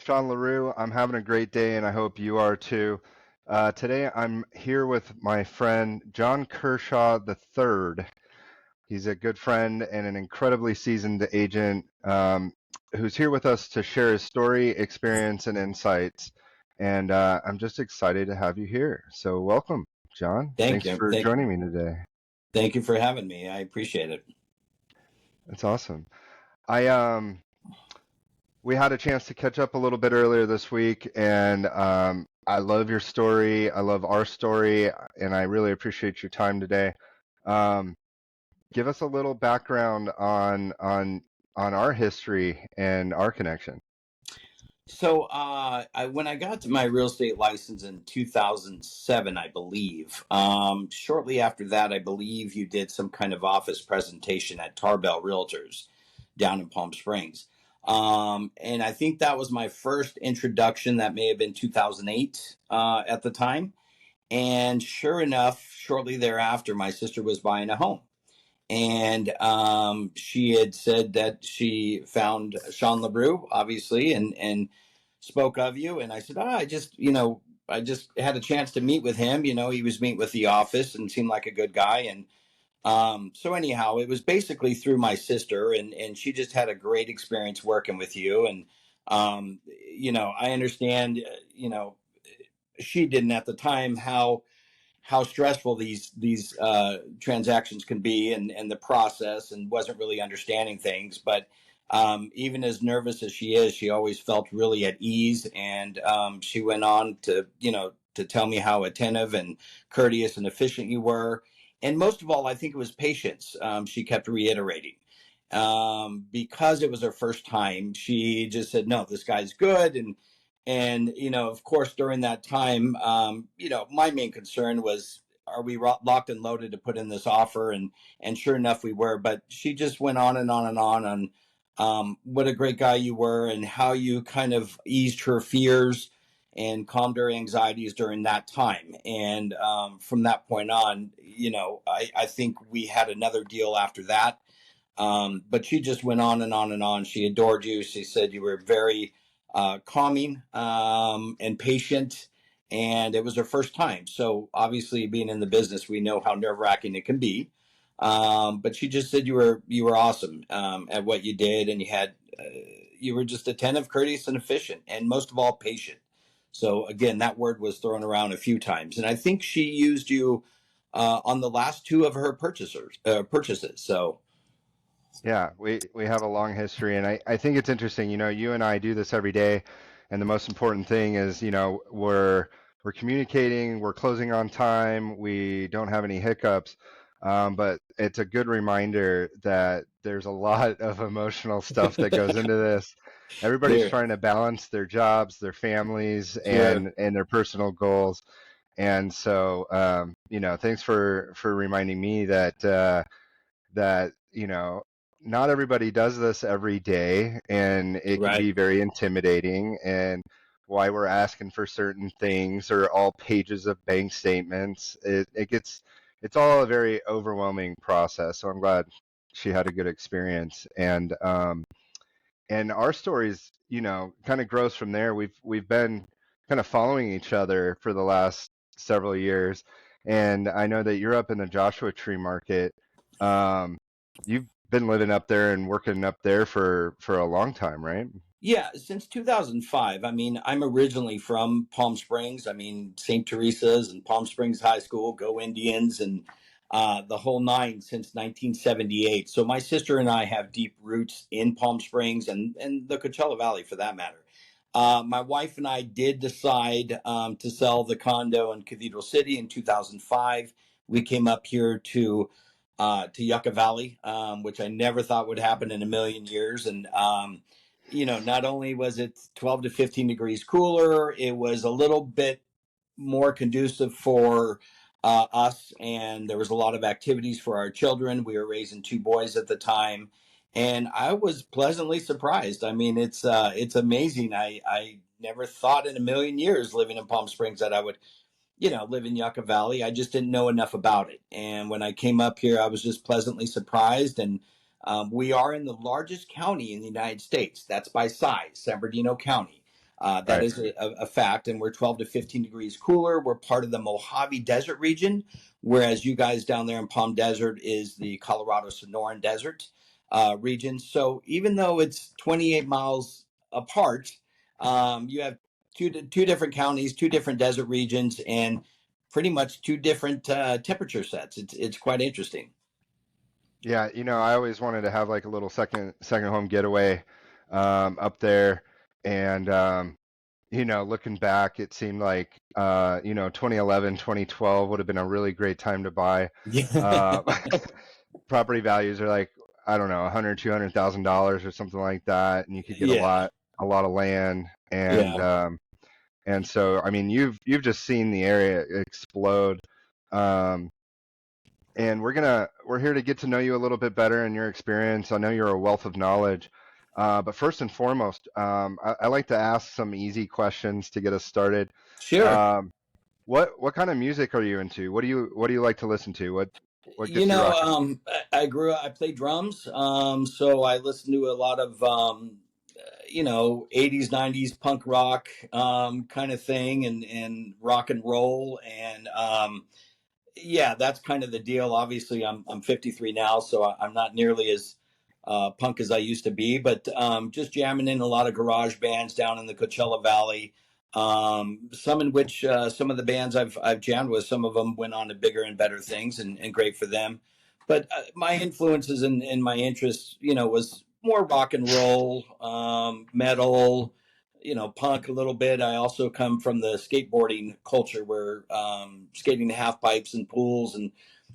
Sean LaRue. I'm having a great day, and I hope you are too. Today, I'm here with my friend John Kershaw III. He's a good friend and an incredibly seasoned agent who's here with us to share his story, experience, and insights. And I'm just excited to have you here. So, welcome, John. Thank Thanks you. for joining me today. Thank you for having me. I appreciate it. That's awesome. I We had a chance to catch up a little bit earlier this week, and I love your story. I love our story, and I really appreciate your time today. Um, Give us a little background on our history and our connection. So, when I got my real estate license in 2007, I believe, shortly after that, I believe you did some kind of office presentation at Tarbell Realtors down in Palm Springs. And I think that was my first introduction. That may have been 2008 at the time. And sure enough, shortly thereafter, my sister was buying a home. And she had said that she found Sean LaRue, obviously, and spoke of you. And I said, I just had a chance to meet with him. He was meeting with the office and seemed like a good guy. And so anyhow, it was basically through my sister, and she just had a great experience working with you. And I understand, she didn't at the time how stressful these transactions can be, and the process, and wasn't really understanding things. But even as nervous as she is, she always felt really at ease. And she went on to tell me how attentive and courteous and efficient you were. And most of all, I think it was patience. She kept reiterating. Because it was her first time, she just said, no, this guy's good. And of course, during that time, my main concern was, are we locked and loaded to put in this offer? And sure enough, we were. But she just went on and on and on what a great guy you were, and how you kind of eased her fears and calmed her anxieties during that time. And from that point on, I think we had another deal after that. But she just went on and on and on. She adored you. She said you were very calming and patient, and it was her first time. So obviously, being in the business, we know how nerve-wracking it can be. But she just said you were awesome at what you did, and you were just attentive, courteous, and efficient, and most of all, patient. So again, that word was thrown around a few times, and I think she used you on the last two of her purchases. So. Yeah, we have a long history, and I think it's interesting. You and I do this every day, and the most important thing is, we're communicating, we're closing on time, we don't have any hiccups. But it's a good reminder that there's a lot of emotional stuff that goes into this. Everybody's Sure. trying to balance their jobs, their families, Sure. and their personal goals. And so, thanks for reminding me that not everybody does this every day, and it can Right. be very intimidating, and why we're asking for certain things or all pages of bank statements, it's all a very overwhelming process. So I'm glad she had a good experience. And our stories, kind of grows from there. We've been kind of following each other for the last several years, and I know that you're up in the Joshua Tree market. You've been living up there and working up there for a long time, right? Yeah, since 2005. I mean, I'm originally from Palm Springs. I mean, St. Teresa's and Palm Springs High School, go Indians, and the whole nine since 1978. So my sister and I have deep roots in Palm Springs and the Coachella Valley, for that matter. My wife and I did decide to sell the condo in Cathedral City in 2005. We came up here to Yucca Valley, which I never thought would happen in a million years. And not only was it 12 to 15 degrees cooler, it was a little bit more conducive for us, and there was a lot of activities for our children. We were raising two boys at the time, and I was pleasantly surprised. I mean, it's amazing. I never thought in a million years, living in Palm Springs, that I would live in Yucca Valley. I just didn't know enough about it. And when I came up here, I was just pleasantly surprised. And we are in the largest county in the United States. That's by size, San Bernardino County. That Right. is a fact, and we're 12 to 15 degrees cooler. We're part of the Mojave Desert region, whereas you guys down there in Palm Desert is the Colorado Sonoran Desert region. So even though it's 28 miles apart, you have two different counties, two different desert regions, and pretty much two different temperature sets. It's quite interesting. Yeah, I always wanted to have like a little second home getaway up there, and looking back, it seemed like 2011, 2012 would have been a really great time to buy. Yeah, Uh, property values are like, I don't know, 100, $200,000 or something like that, and you could get yeah, a lot of land, yeah. and so I mean, you've just seen the area explode. Um, and we're here to get to know you a little bit better and your experience. I know you're a wealth of knowledge, but first and foremost, I like to ask some easy questions to get us started. Sure. Um, what kind of music are you into? What do you like to listen to? What You gets you know, rocking? I grew up. I play drums, so I listen to a lot of 80s, 90s punk rock kind of thing, and rock and roll, and yeah, that's kind of the deal. Obviously, I'm 53 now, so I'm not nearly as punk as I used to be. But just jamming in a lot of garage bands down in the Coachella Valley. Some in which some of the bands I've jammed with, some of them went on to bigger and better things, and great for them. But my influences and my interests, was more rock and roll, metal, punk a little bit. I also come from the skateboarding culture where skating half pipes and pools and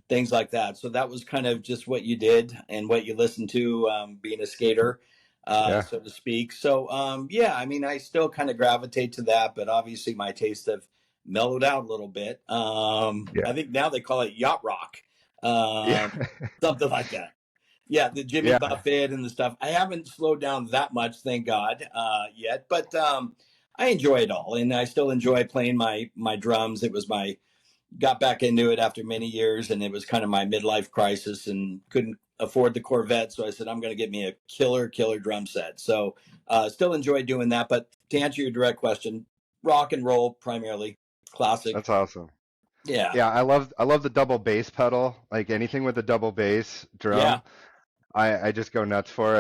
things like that. So that was kind of just what you did and what you listened to, being a skater, Yeah, so to speak. So yeah, I mean, I still kind of gravitate to that, but obviously my tastes have mellowed out a little bit. yeah, I think now they call it yacht rock, yeah, um, something like that. Yeah, the Jimmy yeah. Buffett and the stuff. I haven't slowed down that much, thank God, yet. But I enjoy it all, and I still enjoy playing my drums. It was my got back into it after many years, and it was kind of my midlife crisis, and couldn't afford the Corvette, so I said I'm going to get me a killer drum set. So still enjoy doing that. But to answer your direct question, rock and roll primarily, classic. That's awesome. Yeah, Yeah, I love the double bass pedal. Like anything with a double bass yeah. drum, I just go nuts for.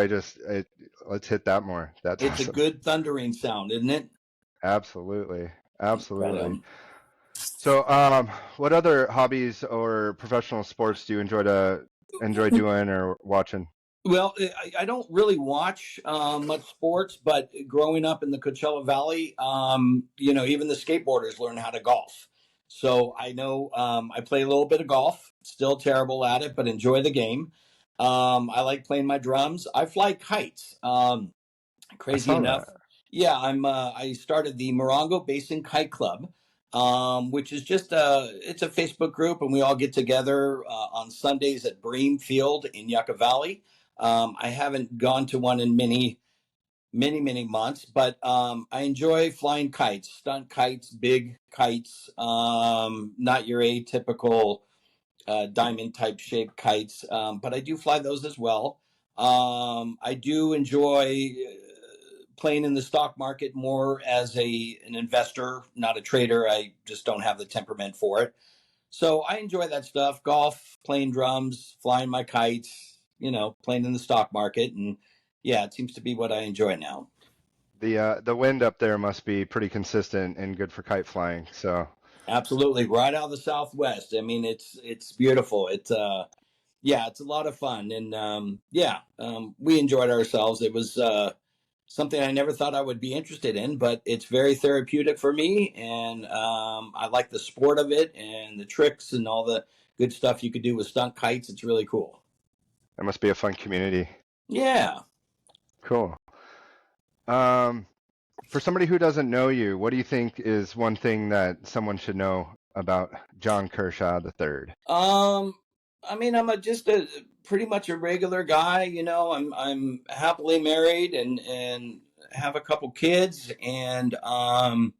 Let's hit that more. That's It's a awesome. good thundering sound, isn't it? Absolutely. Right Absolutely. on. So, what other hobbies or professional sports do you enjoy doing or watching? Well, I don't really watch much sports, but growing up in the Coachella Valley, even the skateboarders learn how to golf. So I know I play a little bit of golf, still terrible at it, but enjoy the game. I like playing my drums. I fly kites. I Crazy saw enough, that. yeah, I started the Morongo Basin Kite Club, which is just it's a Facebook group, and we all get together on Sundays at Bream Field in Yucca Valley. I haven't gone to one in many months, but I enjoy flying kites, stunt kites, big kites, not your atypical diamond type shaped kites, but I do fly those as well. I do enjoy playing in the stock market more as an investor, not a trader. I just don't have the temperament for it. So I enjoy that stuff: golf, playing drums, flying my kites. Playing in the stock market, and yeah, it seems to be what I enjoy now. The wind up there must be pretty consistent and good for kite flying. So, Absolutely, right out of the Southwest. I mean, it's beautiful. Yeah, it's a lot of fun, and yeah, we enjoyed ourselves. It was something I never thought I would be interested in, but it's very therapeutic for me, and I like the sport of it and the tricks and all the good stuff you could do with stunt kites. It's really cool. that must be a fun community. Yeah. Cool. Um, for somebody who doesn't know you, what do you think is one thing that someone should know about John Kershaw the third? Um, I mean, I'm just a pretty much a regular guy. I'm happily married and have a couple kids, and I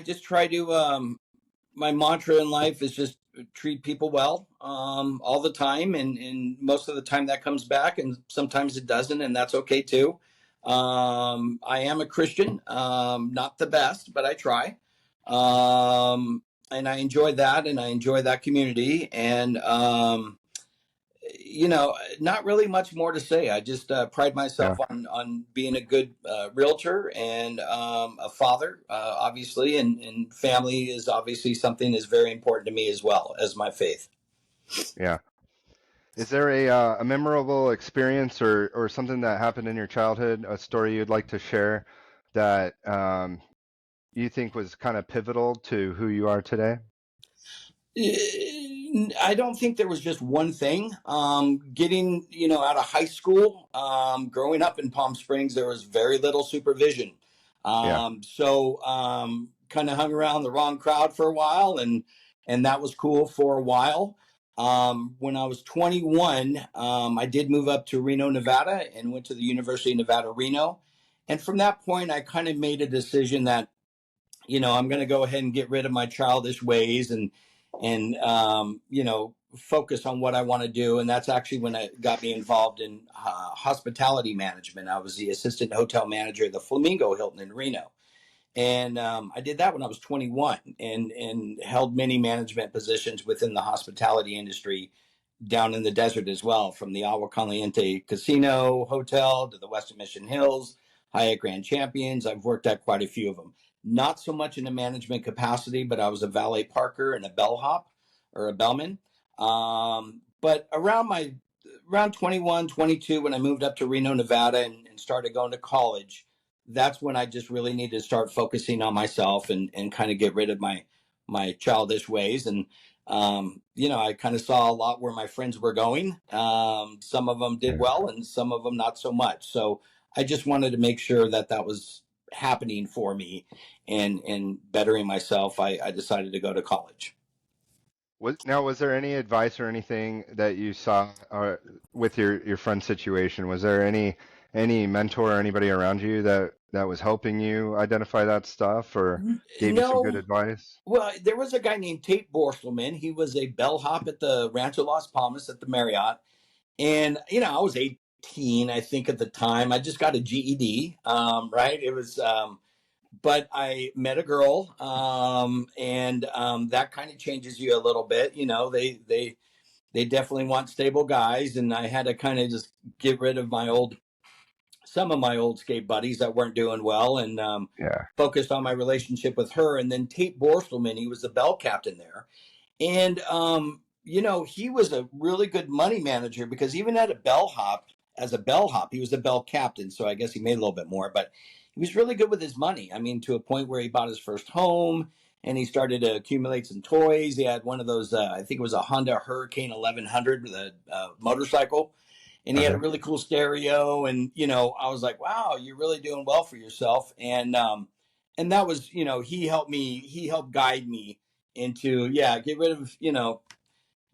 just try to my mantra in life is just treat people well all the time, and most of the time that comes back, and sometimes it doesn't, and that's okay too. I am a Christian, not the best, but I try. Um, and I enjoy that, and I enjoy that community. And not really much more to say. I just pride Yeah. myself on being a good realtor and a father, obviously, and family is obviously something that's very important to me as well as my faith. Yeah. Is there a memorable experience or something that happened in your childhood, a story you'd like to share that you think was kind of pivotal to who you are today? I don't think there was just one thing. Getting out of high school, growing up in Palm Springs, there was very little supervision. Yeah. Kind of hung around the wrong crowd for a while, and that was cool for a while. When I was 21, I did move up to Reno, Nevada, and went to the University of Nevada, Reno. And from that point, I kind of made a decision that I'm going to go ahead and get rid of my childish ways and focus on what I want to do. And that's actually when it got me involved in hospitality management. I was the assistant hotel manager at the Flamingo Hilton in Reno. And I did that when I was 21 and held many management positions within the hospitality industry down in the desert as well, from the Agua Caliente Casino Hotel to the Westin Mission Hills, Hyatt Grand Champions. I've worked at quite a few of them. Not so much in a management capacity, but I was a valet parker and a bellhop or a bellman. But around 21, 22, when I moved up to Reno, Nevada and started going to college, that's when I just really needed to start focusing on myself and kind of get rid of my childish ways. And I kind of saw a lot where my friends were going. Some of them did Yeah. well, and some of them not so much. So I just wanted to make sure that was happening for me, and bettering myself. I decided to go to college. Was there any advice or anything that you saw with your friend situation? Was there any mentor or anybody around you that was helping you identify that stuff or gave you some good No, advice? well, there was a guy named Tate Borstelman. He was a bellhop at the Rancho Las Palmas at the Marriott. And, I was 18, I think, at the time. I just got a GED, right? It was, but I met a girl, and that kind of changes you a little bit. They definitely want stable guys. And I had to kind of just get rid of some of my old skate buddies that weren't doing well, and Yeah. focused on my relationship with her. And then Tate Borstelman, he was the bell captain there. And he was a really good money manager, because even at as a bellhop, he was a bell captain. So I guess he made a little bit more, but he was really good with his money. I mean, to a point where he bought his first home and he started to accumulate some toys. He had one of those, I think it was a Honda Hurricane 1100 with a motorcycle. And he had a Okay. really cool stereo. And, I was like, wow, you're really doing well for yourself. And that was, he helped guide me into, yeah, get rid of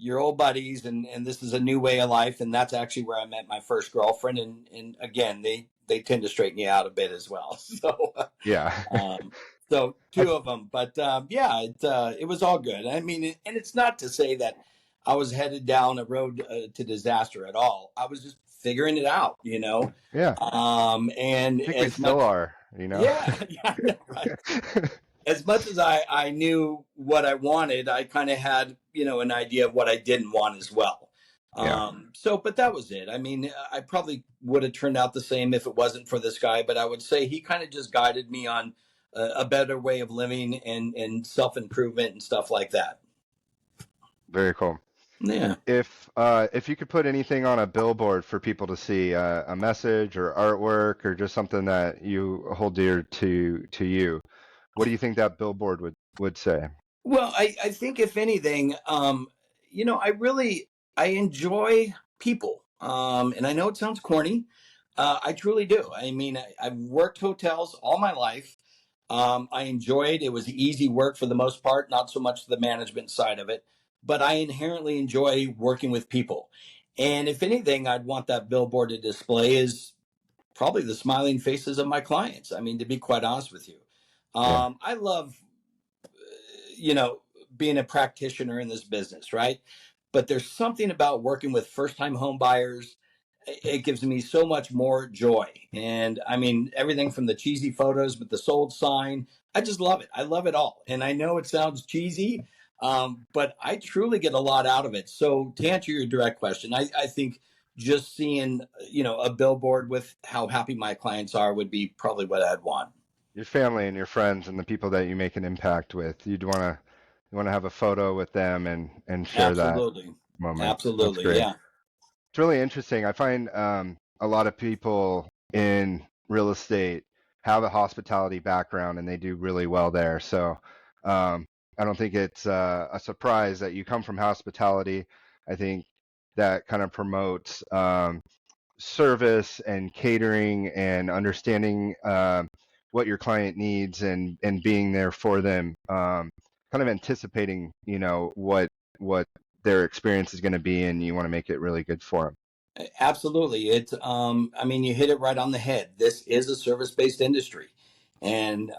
your old buddies, and this is a new way of life. And that's actually where I met my first girlfriend. And again, they tend to straighten you out a bit as well. Yeah. Um, so I, two of them, but yeah, it was all good. I mean, and it's not to say that I was headed down a road to disaster at all. I was just figuring it out. yeah. And I think we as still much, are, you know. yeah, yeah, I know, right? As much as I knew what I wanted, I kind of had, an idea of what I didn't want as well. Yeah. But that was it. I mean, I probably would have turned out the same if it wasn't for this guy, but I would say he kind of just guided me on a better way of living and self-improvement and stuff like that. Very cool. Yeah. If you could put anything on a billboard for people to see, a message or artwork or just something that you hold dear to you, what do you think that billboard would say? Well, I think if anything, I enjoy people. And I know it sounds corny. I truly do. I mean, I've worked hotels all my life. I enjoyed it. Was easy work for the most part, not so much the management side of it, but I inherently enjoy working with people. And if anything, I'd want that billboard to display is probably the smiling faces of my clients. I mean, to be quite honest with you, Yeah. I love you know, being a practitioner in this business, right? But there's something about working with first time home buyers, it gives me so much more joy. And I mean, everything from the cheesy photos with the sold sign, I just love it. I love it all. And I know it sounds cheesy, but I truly get a lot out of it. So to answer your direct question, I think just seeing, a billboard with how happy my clients are would be probably what I'd want. Your family and your friends and the people that you make an impact with. You want to have a photo with them and share that Absolutely. moment. That's Absolutely. great. Yeah. It's really interesting. I find a lot of people in real estate have a hospitality background and they do really well there. So I don't think it's a surprise that you come from hospitality. I think that kind of promotes service and catering and understanding what your client needs and being there for them, kind of anticipating, what their experience is going to be, and you want to make it really good for them. Absolutely. I mean, you hit it right on the head. This is a service based industry. And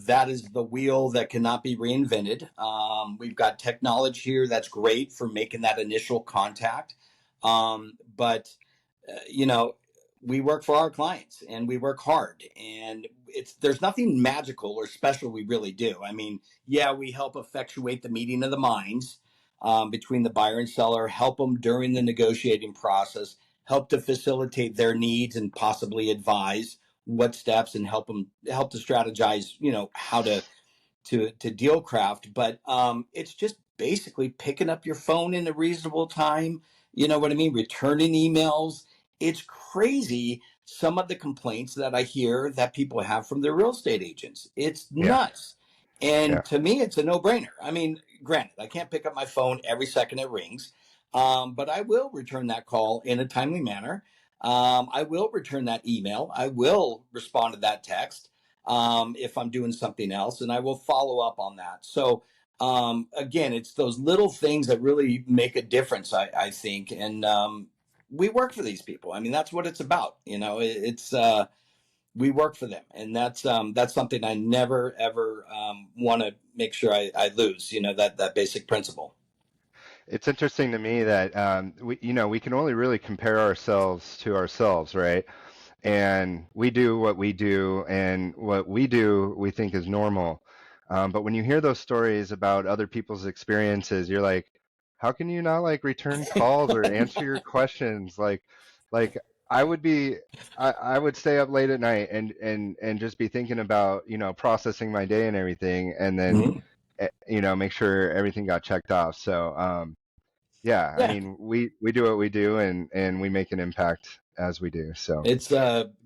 that is the wheel that cannot be reinvented. We've got technology here that's great for making that initial contact. But, you know, we work for our clients and we work hard. And there's nothing magical or special we really do. I mean, yeah, we help effectuate the meeting of the minds between the buyer and seller, help them during the negotiating process, help to facilitate their needs and possibly advise what steps and help to strategize, how to deal craft. But it's just basically picking up your phone in a reasonable time. You know what I mean? Returning emails. It's crazy some of the complaints that I hear that people have from their real estate agents. It's Yeah, nuts. yeah. And to me, it's a no brainer. I mean, granted, I can't pick up my phone every second it rings, but I will return that call in a timely manner. I will return that email. I will respond to that text if I'm doing something else, and I will follow up on that. So, again, it's those little things that really make a difference, I think. And we work for these people. I mean, that's what it's about. We work for them, and that's something I never ever want to make sure I lose. That basic principle. It's interesting to me that we can only really compare ourselves to ourselves, right? And we do what we do, and what we do we think is normal. But when you hear those stories about other people's experiences, you're like, how can you not like return calls or answer your questions? Like I would be, I would stay up late at night and just be thinking about, processing my day and everything, and then Mhm. make sure everything got checked off. So yeah, I Yeah, mean, we do what we do, and we make an impact as we do. So. it's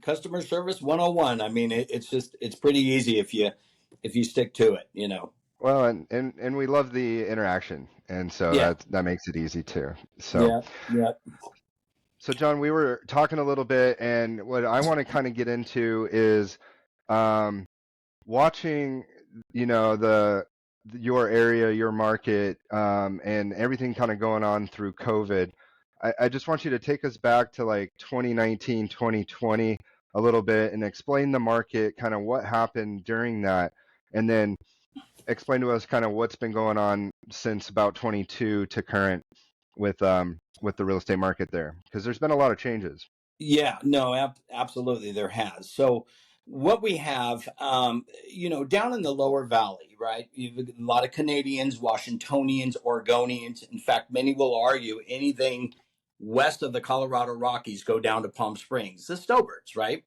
customer service 101. I mean, it's pretty easy if you stick to it. Well, and we love the interaction, and so Yeah, that makes it easy too. So yeah, yeah. so John, we were talking a little bit, and what I want to kind of get into is um, watching, your area, your market, and everything kind of going on through COVID. I just want you to take us back to like 2019, 2020 a little bit and explain the market, kind of what happened during that, and then explain to us kind of what's been going on since about 22 to current with the real estate market there, because there's been a lot of changes. Yeah, no, absolutely, there has. So, what we have, down in the lower valley, right? You've got a lot of Canadians, Washingtonians, Oregonians. In fact, many will argue anything west of the Colorado Rockies go down to Palm Springs, the snowbirds, right?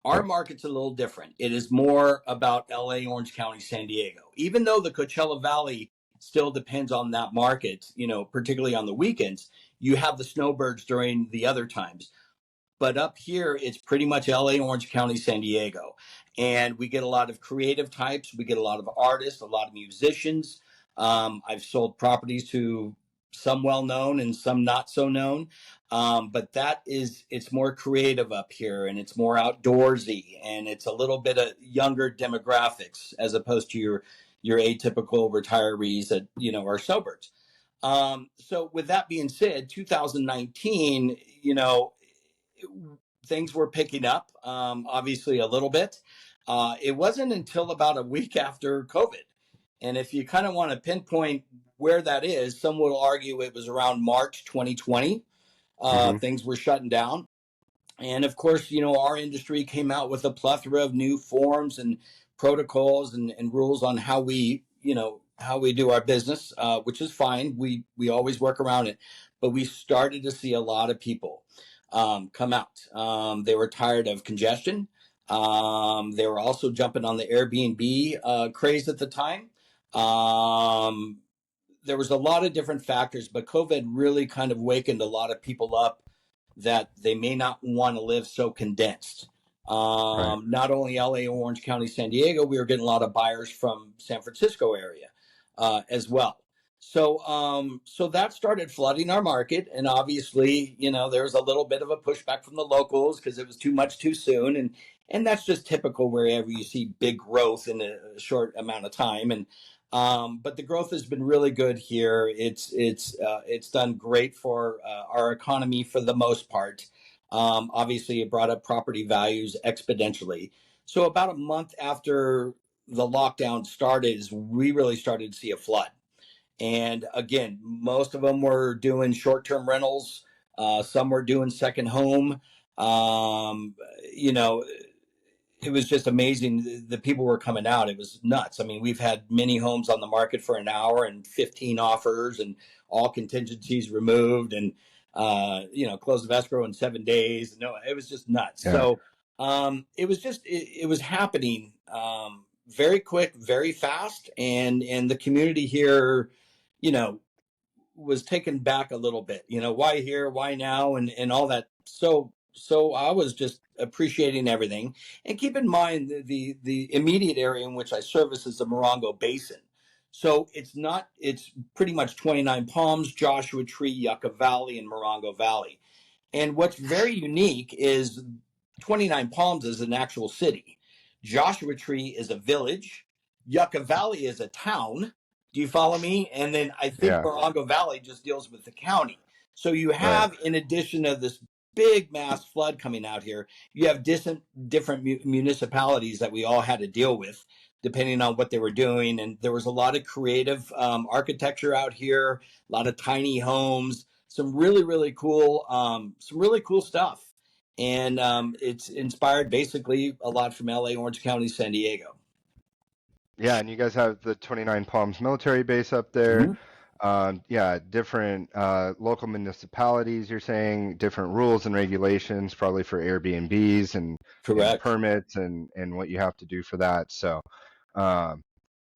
Our Yep. market's a little different. It is more about LA, Orange County, San Diego. Even though the Coachella Valley still depends on that market, particularly on the weekends, you have the snowbirds during the other times. But up here, it's pretty much LA, Orange County, San Diego. And we get a lot of creative types. We get a lot of artists, a lot of musicians. I've sold properties to some well known and some not so known. But it's more creative up here, and it's more outdoorsy, and it's a little bit of younger demographics as opposed to your atypical retirees that, are snowbirds. So with that being said, 2019, things were picking up, obviously a little bit. It wasn't until about a week after COVID. And if you kind of want to pinpoint where that is, some will argue it was around March 2020. Hmm. Things were shutting down. And of course, our industry came out with a plethora of new forms and protocols and rules on how we do our business, which is fine. We always work around it, but we started to see a lot of people come out. They were tired of congestion. They were also jumping on the Airbnb craze at the time. Um, there was a lot of different factors, but COVID really kind of wakened a lot of people up that they may not want to live so condensed. Right. Not only LA, Orange County, San Diego, we were getting a lot of buyers from San Francisco area as well. So that started flooding our market, and obviously, there was a little bit of a pushback from the locals because it was too much too soon, and that's just typical wherever you see big growth in a short amount of time. And but the growth has been really good here. It's done great for our economy for the most part. Obviously, it brought up property values exponentially. So about a month after the lockdown started, is we really started to see a flood. And again, most of them were doing short-term rentals. Some were doing second home. Um, you know, it was just amazing. The people were coming out. It was nuts. I mean, we've had many homes on the market for an hour and 15 offers and all contingencies removed and, close of escrow in 7 days. No, it was just nuts. Yeah. So it was happening very quick, very fast. And the community here, you know, was taken back a little bit. Why here, why now, and all that. So I was just appreciating everything. And keep in mind the immediate area in which I service is the Morongo Basin. So it's pretty much 29 Palms, Joshua Tree, Yucca Valley, and Morongo Valley. And what's very unique is 29 Palms is an actual city. Joshua Tree is a village. Yucca Valley is a town. Do you follow me? And then I think Yeah. Morongo Valley just deals with the county. So you Right. have, in addition to this big mass flood coming out here, you have different municipalities that we all had to deal with, depending on what they were doing. And there was a lot of creative architecture out here, a lot of tiny homes, some really cool stuff. And it's inspired basically a lot from LA, Orange County, San Diego. Yeah, and you guys have the 29 Palms military base up there. Mm-hmm. Yeah, different local municipalities, you're saying, different rules and regulations, probably for Airbnbs and Correct. permits and what you have to do for that. So, um,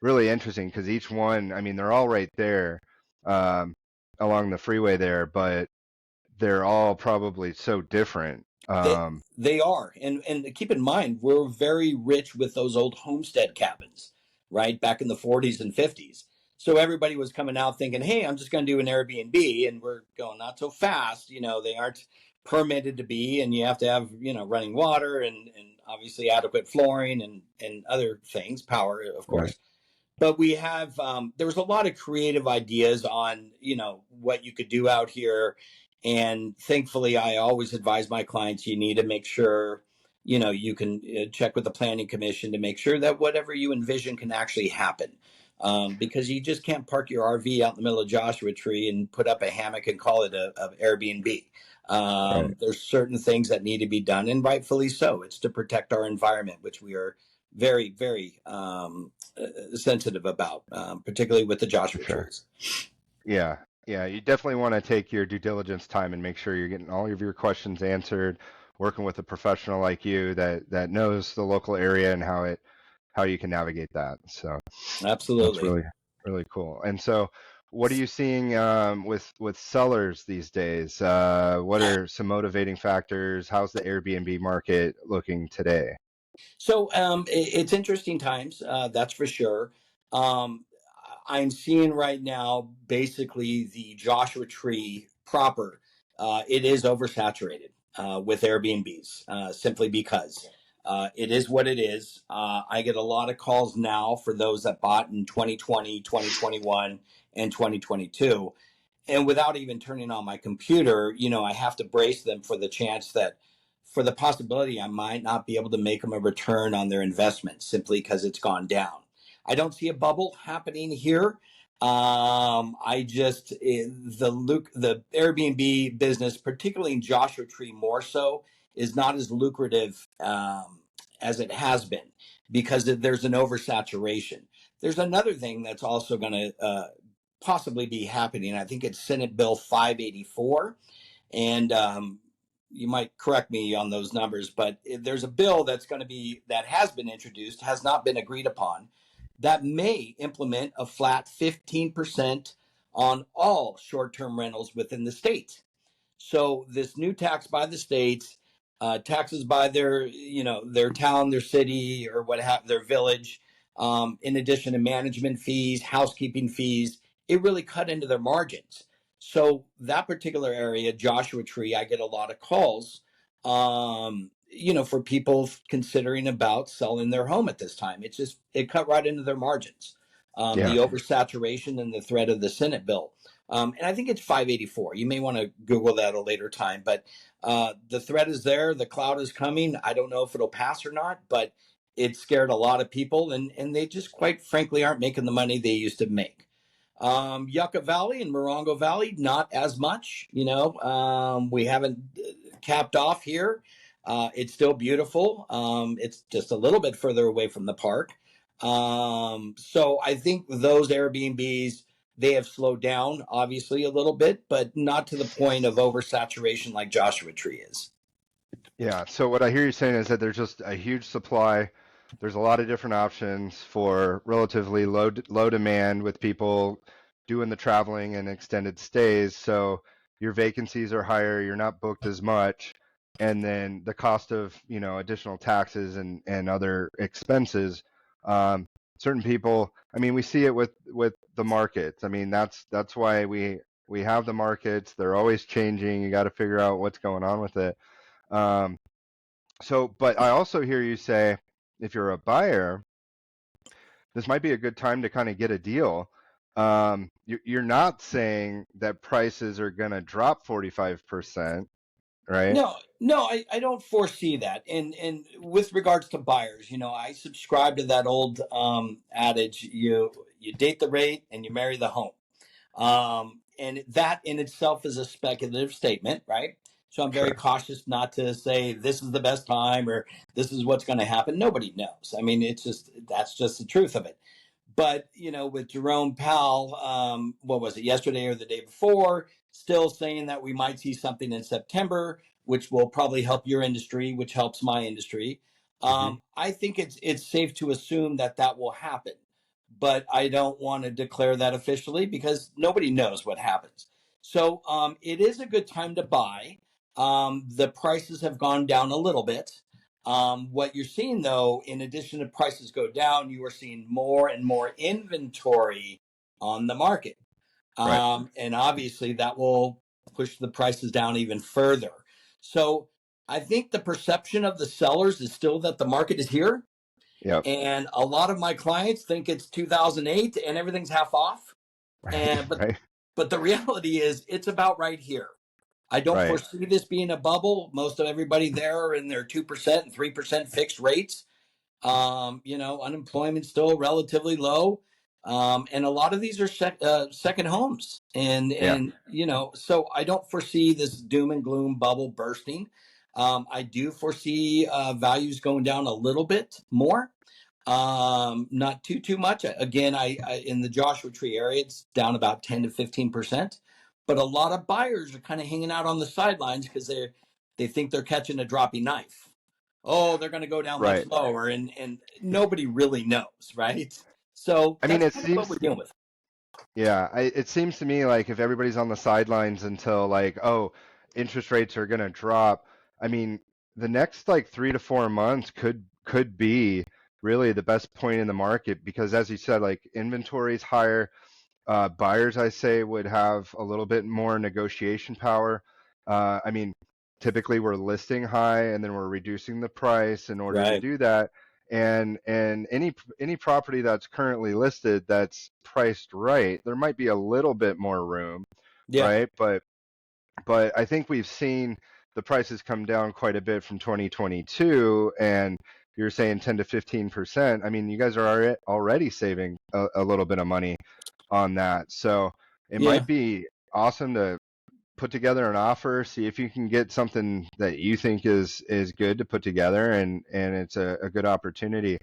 really interesting because each one, I mean, they're all right there um, along the freeway there, but they're all probably so different. They they are, and keep in mind we're very rich with those old homestead cabins, right back in the 40s and 50s. So everybody was coming out thinking, "Hey, I'm just going to do an Airbnb," and we're going not so fast. They aren't permitted to be, and you have to have running water and obviously adequate flooring and other things, power, of Right. course. But we have there was a lot of creative ideas on what you could do out here. And thankfully I always advise my clients, you need to make sure you can check with the planning commission to make sure that whatever you envision can actually happen, because you just can't park your RV out in the middle of Joshua Tree and put up a hammock and call it a Airbnb. Right. There's certain things that need to be done, and rightfully so. It's to protect our environment, which we are very, very sensitive about, particularly with the For Joshua sure. trees. Yeah. Yeah, you definitely want to take your due diligence time and make sure you're getting all of your questions answered, working with a professional like you that knows the local area and how you can navigate that. So that's Absolutely. really cool. And so, what are you seeing with sellers these days? What are some motivating factors? How's the Airbnb market looking today? So it's interesting times, that's for sure. Um, I'm seeing right now basically the Joshua Tree proper. It is oversaturated with Airbnbs, simply because it is what it is. I get a lot of calls now for those that bought in 2020, 2021, and 2022. And without even turning on my computer, I have to brace them for the chance that, for the possibility I might not be able to make them a return on their investment simply because it's gone down. I don't see a bubble happening here. I just the Airbnb business, particularly in Joshua Tree, more so, is not as lucrative as it has been because there's an oversaturation. There's another thing that's also going to possibly be happening. I think it's Senate Bill 584, and you might correct me on those numbers, but there's a bill that has been introduced, has not been agreed upon, that may implement a flat 15% on all short-term rentals within the state. So this new tax by the states, taxes by their town, their city, or their village, in addition to management fees, housekeeping fees, it really cut into their margins. So that particular area, Joshua Tree, I get a lot of calls, for people considering about selling their home at this time. It cut right into their margins. The Yeah. oversaturation and the threat of the Senate bill. And I think it's 584. You may want to Google that at a later time, but the threat is there. The cloud is coming. I don't know if it'll pass or not, but it scared a lot of people, and they just quite frankly aren't making the money they used to make. Yucca Valley and Morongo Valley, not as much. We haven't capped off here. It's still beautiful. It's just a little bit further away from the park. So I think those Airbnbs, they have slowed down, obviously, a little bit, but not to the point of oversaturation like Joshua Tree is. Yeah. So what I hear you saying is that there's just a huge supply. There's a lot of different options for relatively low demand with people doing the traveling and extended stays. So your vacancies are higher, you're not booked as much, and then the cost of, additional taxes and other expenses. Certain people, I mean, we see it with the markets. I mean, that's why we have the markets. They're always changing. You got to figure out what's going on with it. Um, but I also hear you say, if you're a buyer, this might be a good time to kind of get a deal. You're not saying that prices are going to drop 45%, right? No, I don't foresee that. And with regards to buyers, I subscribe to that old adage: you date the rate and you marry the home. And that in itself is a speculative statement, right? So I'm very Sure. cautious not to say this is the best time or this is what's going to happen. Nobody knows. I mean, that's just the truth of it. But with Jerome Powell, what was it, yesterday or the day before, still saying that we might see something in September, which will probably help your industry, which helps my industry. Hmm. I think it's safe to assume that will happen, but I don't want to declare that officially because nobody knows what happens. So it is a good time to buy. The prices have gone down a little bit. What you're seeing, though, in addition to prices go down, you are seeing more and more inventory on the market. Right. And obviously, that will push the prices down even further. So I think the perception of the sellers is still that the market is here. Yep. And a lot of my clients think it's 2008 and everything's half off. Right. And Right. but the reality is it's about right here. I don't Right. foresee this being a bubble. Most of everybody there are in their 2% and 3% fixed rates. Unemployment's still relatively low. And a lot of these are second homes. And, Yeah. and, so I don't foresee this doom and gloom bubble bursting. I do foresee values going down a little bit more. Not too much. Again, I in the Joshua Tree area, it's down about 10 to 15%. But a lot of buyers are kind of hanging out on the sidelines because they think they're catching a dropping knife. Oh, they're going to go down much Right. lower, and nobody really knows, right? So I mean, that's it kind of what we're seems, dealing with. yeah, it seems to me like if everybody's on the sidelines until like, oh, interest rates are gonna drop, I mean, the next like 3 to 4 months could be really the best point in the market because as you said, like inventory's higher. Buyers, I say, would have a little bit more negotiation power. I mean, typically we're listing high and then we're reducing the price in order to Right. do that. And any property that's currently listed that's priced right, there might be a little bit more room, Yeah. right? But I think we've seen the prices come down quite a bit from 2022, and you're saying 10 to 15%. I mean, you guys are already saving a little bit of money on that. So it Yeah. might be awesome to put together an offer, see if you can get something that you think is good to put together, and it's a good opportunity.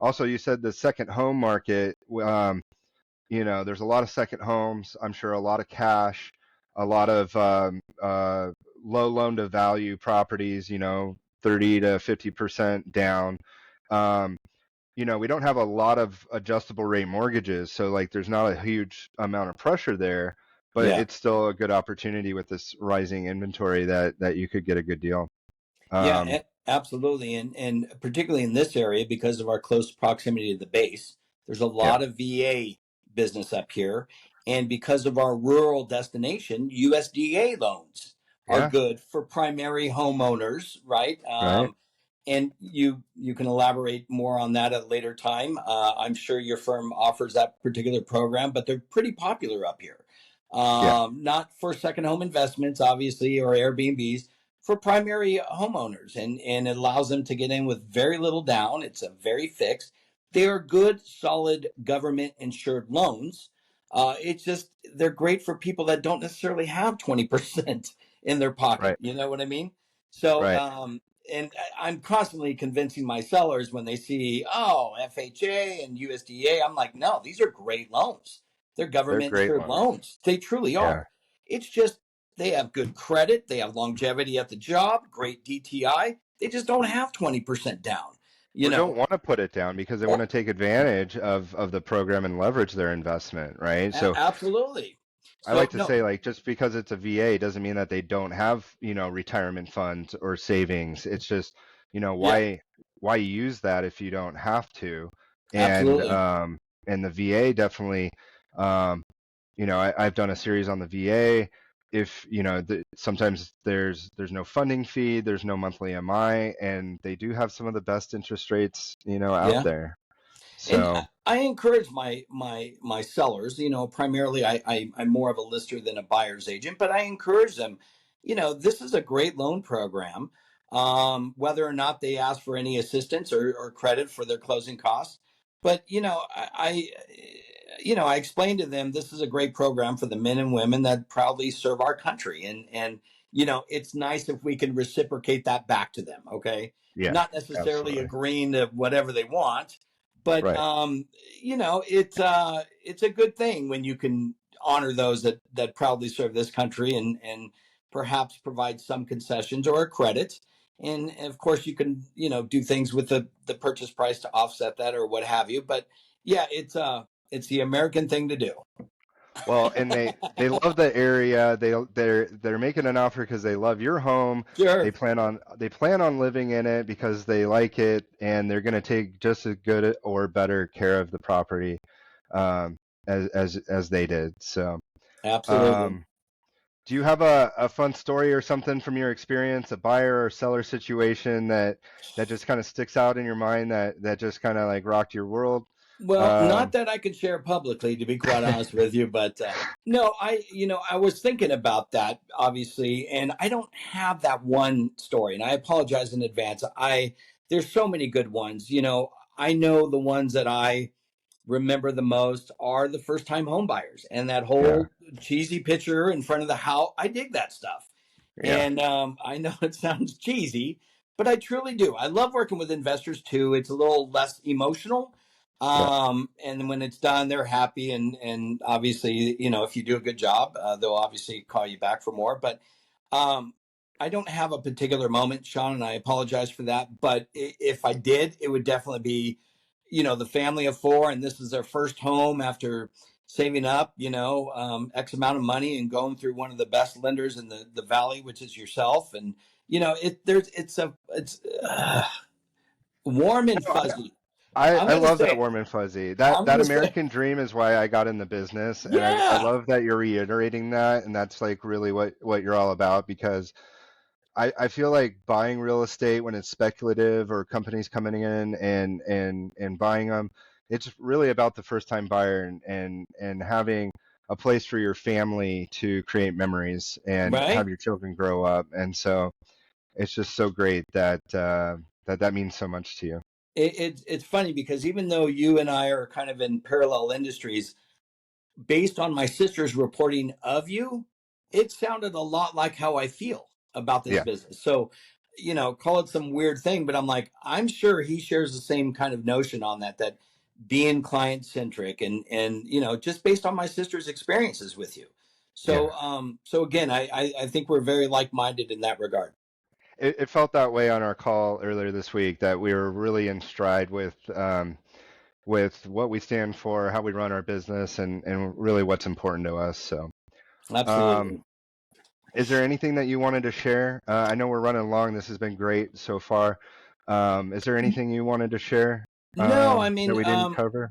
Also, you said the second home market. There's a lot of second homes. I'm sure a lot of cash, a lot of low loan to value properties. 30 to 50% down. Um, we don't have a lot of adjustable rate mortgages, so like there's not a huge amount of pressure there, but Yeah. it's still a good opportunity with this rising inventory that you could get a good deal. Yeah, Um, absolutely. And particularly in this area, because of our close proximity to the base, there's a yeah, lot of VA business up here. And because of our rural destination, USDA loans are yeah, good for primary homeowners, right? right, And you can elaborate more on that at a later time. I'm sure your firm offers that particular program, but they're pretty popular up here. yeah, Not for second home investments, obviously, or Airbnbs, for primary homeowners, and it allows them to get in with very little down. It's a very fixed. They are good, solid government insured loans. It's just they're great for people that don't necessarily have 20% in their pocket. right, You know what I mean? So, right. and I'm constantly convincing my sellers when they see, oh, FHA and USDA, I'm like, no, these are great loans. They're They're government great insured loans. loans. They truly Yeah. are. It's just they have good credit, they have longevity at the job, great DTI. They just don't have 20% down, you Or don't know. want to put it down because they want Oh, to take advantage of the program and leverage their investment, right? So absolutely. I like So to no, say, like, just because it's a VA doesn't mean that they don't have, retirement funds or savings. It's just, yeah, why use that if you don't have to? And absolutely. um, and the VA definitely, um, I've done a series on the VA. If sometimes there's no funding fee, there's no monthly MI, and they do have some of the best interest rates, out Yeah. there. And So I encourage my sellers, primarily I'm more of a lister than a buyer's agent, but I encourage them, this is a great loan program. Whether or not they ask for any assistance or credit for their closing costs. But I explained to them this is a great program for the men and women that proudly serve our country. And it's nice if we can reciprocate that back to them, okay? yeah, Not necessarily absolutely. agreeing to whatever they want, but Right. it's a good thing when you can honor those that proudly serve this country, and perhaps provide some concessions or a credit. And of course, you can do things with the purchase price to offset that or what have you. But yeah, it's the American thing to do. Well, and they love the area. They're making an offer because they love your home. Sure. They plan on living in it because they like it, and they're going to take just as good or better care of the property, as they did. So, Absolutely. um, do you have a fun story or something from your experience, a buyer or seller situation that just kind of sticks out in your mind that just kind of like rocked your world? Well, not Um, that I can share publicly, to be quite honest with you, but no, I was thinking about that obviously, and I don't have that one story, and I apologize in advance. There's so many good ones. I know the ones that I remember the most are the first time home buyers, and that yeah, whole cheesy picture in front of the house. I dig that stuff. yeah, And I know it sounds cheesy, but I truly do. I love working with investors too. It's a little less emotional. yeah. And when it's done, they're happy. And obviously, if you do a good job, they'll obviously call you back for more. But um, I don't have a particular moment, Sean, and I apologize for that. But if I did, it would definitely be, the family of four, and this is their first home after saving up, X amount of money and going through one of the best lenders in the valley, which is yourself. And, it's warm and No, fuzzy. I I'm I going to love that say, warm and fuzzy. That I'm going that to say, American dream is why I got in the business, and I yeah, love that you're reiterating that, and that's like really what you're all about because I feel like buying real estate when it's speculative or companies coming in and buying them, it's really about the first time buyer and having a place for your family to create memories and have right. your children grow up. And so it's just so great that means so much to you. It's funny because even though you and I are kind of in parallel industries, based on my sister's reporting of you, it sounded a lot like how I feel about this Yeah. business. So, call it some weird thing, but I'm like, I'm sure he shares the same kind of notion on that being client centric and just based on my sister's experiences with you. Yeah. So again, I think we're very like minded in that regard. It felt that way on our call earlier this week that we were really in stride with what we stand for, how we run our business, and really what's important to us. So, um, Absolutely. is there anything that you wanted to share? I know we're running long. This has been great so far. Is there anything you wanted to share No, I that mean, we didn't cover?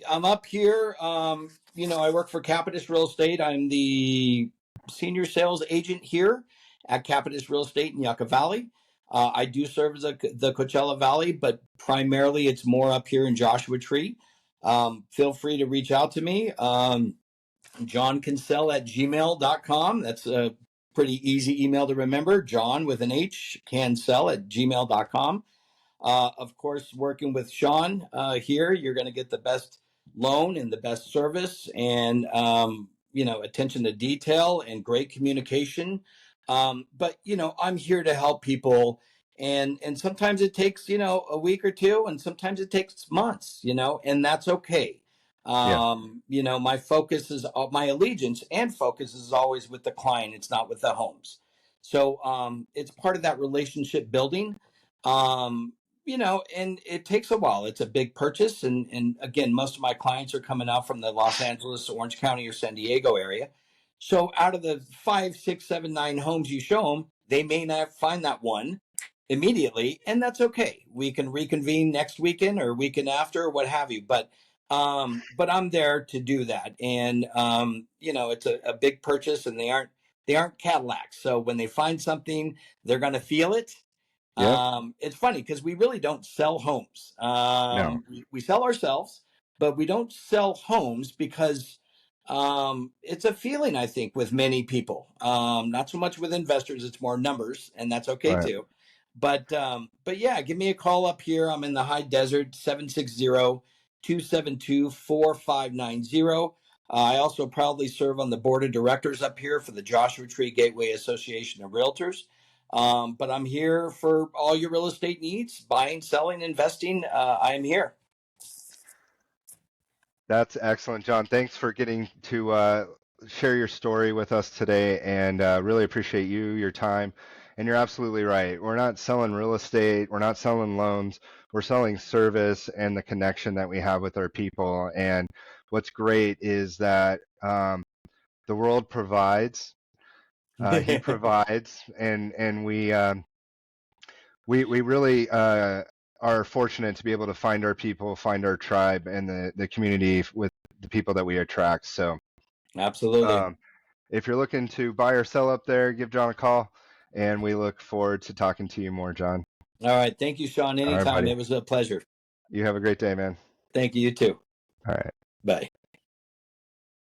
I'm up here. I work for Capitis Real Estate. I'm the senior sales agent here at Capitis Real Estate in Yucca Valley. I do serve as the Coachella Valley, but primarily it's more up here in Joshua Tree. Feel free to reach out to me. JohnKansell@gmail.com. That's a pretty easy email to remember. John with an H, Kansell@gmail.com. Of course, working with Sean here, you're going to get the best loan and the best service and, attention to detail and great communication. But, I'm here to help people. And sometimes it takes, a week or two, and sometimes it takes months, and that's okay. Yeah. My focus is my allegiance and focus is always with the client. It's not with the homes. So it's part of that relationship building. Um, and it takes a while. It's a big purchase. And again, most of my clients are coming out from the Los Angeles, Orange County, or San Diego area. So out of the 5, 6, 7, 9 homes you show them, they may not find that one immediately. And that's okay. We can reconvene next weekend or weekend after or what have you. But I'm there to do that. And, it's a big purchase and they aren't Cadillacs. So when they find something, they're going to feel it. Yep. It's funny because we really don't sell homes. No. We sell ourselves, but we don't sell homes because it's a feeling, I think, with many people. Not so much with investors; it's more numbers, and that's okay Right. too. But yeah, give me a call up here. I'm in the high desert, 760-272-4590. I also proudly serve on the board of directors up here for the Joshua Tree Gateway Association of Realtors. But I'm here for all your real estate needs, buying, selling, investing. I am here. That's excellent, John. Thanks for getting to share your story with us today, and really appreciate you, your time. And you're absolutely right. We're not selling real estate. We're not selling loans. We're selling service and the connection that we have with our people. And what's great is that the world provides. He provides, and we really are fortunate to be able to find our people, find our tribe, and the community with the people that we attract. So, Absolutely. um, if you're looking to buy or sell up there, give John a call, and we look forward to talking to you more, John. All right. Thank you, Sean. All right, Anytime. buddy. It was a pleasure. You have a great day, man. Thank you. You too. All right.